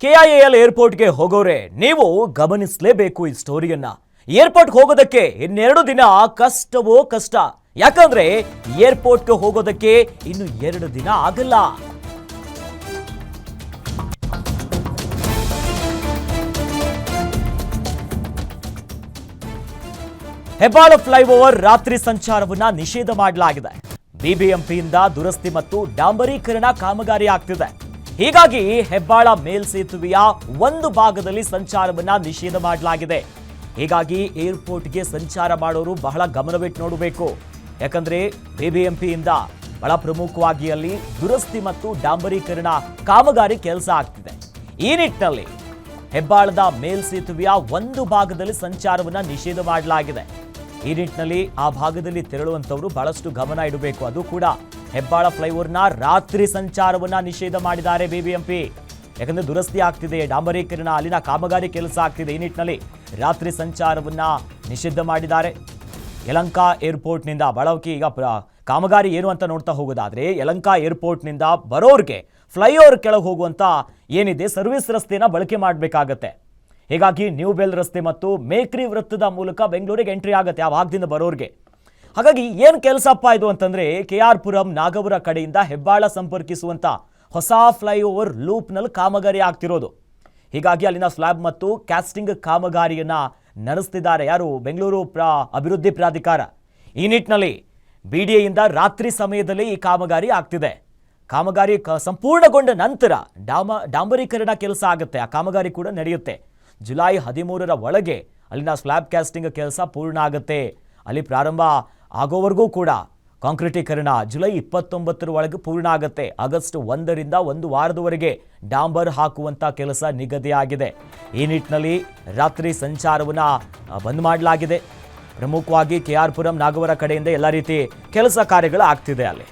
KIAL ಏರ್ಪೋರ್ಟ್ಗೆ ಹೋಗೋರೆ ನೀವು ಗಮನಿಸಲೇಬೇಕು ಈ ಸ್ಟೋರಿಯನ್ನ. Airport ಹೋಗೋದಕ್ಕೆ ಇನ್ನೆರಡು ದಿನ ಕಷ್ಟವೋ ಕಷ್ಟ. ಯಾಕಂದ್ರೆ ಏರ್ಪೋರ್ಟ್ಗೆ ಹೋಗೋದಕ್ಕೆ ಇನ್ನು 2 ದಿನ ಆಗಲ್ಲ. ಹೆಬ್ಬಾಳ ಫ್ಲೈಓವರ್ ರಾತ್ರಿ ಸಂಚಾರವನ್ನ ನಿಷೇಧ ಮಾಡಲಾಗಿದೆ. ಬಿಬಿಎಂಪಿಯಿಂದ ದುರಸ್ತಿ ಮತ್ತು ಡಾಂಬರೀಕರಣ ಕಾಮಗಾರಿ ಆಗ್ತಿದೆ. ಹೀಗಾಗಿ ಹೆಬ್ಬಾಳ ಮೇಲ್ಸೇತುವೆಯ ಒಂದು ಭಾಗದಲ್ಲಿ ಸಂಚಾರವನ್ನ ನಿಷೇಧ ಮಾಡಲಾಗಿದೆ. ಹೀಗಾಗಿ ಏರ್ಪೋರ್ಟ್ಗೆ ಸಂಚಾರ ಮಾಡೋರು ಬಹಳ ಗಮನವಿಟ್ಟು ನೋಡಬೇಕು. ಯಾಕಂದ್ರೆ ಬಿಬಿಎಂಪಿಯಿಂದ ಬಹಳ ಪ್ರಮುಖವಾಗಿ ಅಲ್ಲಿ ದುರಸ್ತಿ ಮತ್ತು ಡಾಂಬರೀಕರಣ ಕಾಮಗಾರಿ ಕೆಲಸ ಆಗ್ತಿದೆ. ಈ ನಿಟ್ಟಿನಲ್ಲಿ ಹೆಬ್ಬಾಳದ ಮೇಲ್ಸೇತುವೆಯ ಒಂದು ಭಾಗದಲ್ಲಿ ಸಂಚಾರವನ್ನ ನಿಷೇಧ ಮಾಡಲಾಗಿದೆ. ಈ ನಿಟ್ಟಿನಲ್ಲಿ ಆ ಭಾಗದಲ್ಲಿ ತೆರಳುವಂತವರು ಬಹಳಷ್ಟು ಗಮನ ಇಡಬೇಕು. ಅದು ಕೂಡ ಹೆಬ್ಬಾಳ ಫ್ಲೈಓವರ್ನ ರಾತ್ರಿ ಸಂಚಾರವನ್ನ ನಿಷೇಧ ಮಾಡಿದ್ದಾರೆ ಬಿಬಿಎಂಪಿ. ಯಾಕಂದ್ರೆ ದುರಸ್ತಿ ಆಗ್ತಿದೆ, ಡಾಂಬರೀಕರಣ, ಅಲ್ಲಿನ ಕಾಮಗಾರಿ ಕೆಲಸ ಆಗ್ತಿದೆ. ಈ ನಿಟ್ಟಿನಲ್ಲಿ ರಾತ್ರಿ ಸಂಚಾರವನ್ನ ನಿಷಿದ್ಧ ಮಾಡಿದ್ದಾರೆ. ಯಲಹಂಕ ಏರ್ಪೋರ್ಟ್ನಿಂದ ಬಳಕೆ ಈಗ ಕಾಮಗಾರಿ ಏನು ಅಂತ ನೋಡ್ತಾ ಹೋಗೋದಾದ್ರೆ, ಯಲಹಂಕ ಏರ್ಪೋರ್ಟ್ನಿಂದ ಬರೋರ್ಗೆ ಫ್ಲೈಓವರ್ ಕೆಳಗೆ ಹೋಗುವಂತ ಏನಿದೆ ಸರ್ವಿಸ್ ರಸ್ತೆನ ಬಳಕೆ ಮಾಡಬೇಕಾಗತ್ತೆ. ಹೀಗಾಗಿ ನ್ಯೂ ಬೆಲ್ ರಸ್ತೆ ಮತ್ತು ಮೇಕ್ರಿ ವೃತ್ತದ ಮೂಲಕ ಬೆಂಗಳೂರಿಗೆ ಎಂಟ್ರಿ ಆಗುತ್ತೆ ಆ ಭಾಗದಿಂದ ಬರೋರ್ಗೆ. ಹಾಗಾಗಿ ಏನು ಕೆಲಸಪ್ಪ ಇದು ಅಂತಂದ್ರೆ, KR ಪುರಂ ನಾಗವರ ಕಡೆಯಿಂದ ಹೆಬ್ಬಾಳ ಸಂಪರ್ಕಿಸುವಂತ ಹೊಸ ಫ್ಲೈಓವರ್ ಲೂಪ್ನಲ್ಲಿ ಕಾಮಗಾರಿ ಆಗ್ತಿರೋದು. ಹೀಗಾಗಿ ಅಲ್ಲಿನ ಸ್ಲ್ಯಾಬ್ ಮತ್ತು ಕ್ಯಾಸ್ಟಿಂಗ್ ಕಾಮಗಾರಿಯನ್ನ ನಡೆಸ್ತಿದ್ದಾರೆ ಯಾರು, ಬೆಂಗಳೂರು ಅಭಿವೃದ್ಧಿ ಪ್ರಾಧಿಕಾರ. ಈ ನಿಟ್ಟಿನಲ್ಲಿ BDAಯಿಂದ ರಾತ್ರಿ ಸಮಯದಲ್ಲಿ ಈ ಕಾಮಗಾರಿ ಆಗ್ತಿದೆ. ಕಾಮಗಾರಿ ಸಂಪೂರ್ಣಗೊಂಡ ನಂತರ ಡಾಂಬರೀಕರಣ ಕೆಲಸ ಆಗುತ್ತೆ. ಆ ಕಾಮಗಾರಿ ಕೂಡ ನಡೆಯುತ್ತೆ. ಜುಲೈ 13ರ ಒಳಗೆ ಅಲ್ಲಿನ ಸ್ಲ್ಯಾಬ್ ಕ್ಯಾಸ್ಟಿಂಗ್ ಕೆಲಸ ಪೂರ್ಣ ಆಗುತ್ತೆ. ಅಲ್ಲಿ ಪ್ರಾರಂಭ ಆಗೋವರೆಗೂ ಕೂಡ ಕಾಂಕ್ರೀಟೀಕರಣ ಜುಲೈ 29ರ ಒಳಗೆ ಪೂರ್ಣ ಆಗುತ್ತೆ. ಆಗಸ್ಟ್ 1ರಿಂದ 1 ವಾರದವರೆಗೆ ಡಾಂಬರ್ ಹಾಕುವಂತ ಕೆಲಸ ನಿಗದಿಯಾಗಿದೆ. ಈ ನಿಟ್ಟಿನಲ್ಲಿ ರಾತ್ರಿ ಸಂಚಾರವನ್ನ ಬಂದ್ ಮಾಡಲಾಗಿದೆ. ಪ್ರಮುಖವಾಗಿ KR ಪುರಂ ನಾಗವರ ಕಡೆಯಿಂದ ಎಲ್ಲ ರೀತಿ ಕೆಲಸ ಕಾರ್ಯಗಳು ಆಗ್ತಿದೆ ಅಲ್ಲಿ.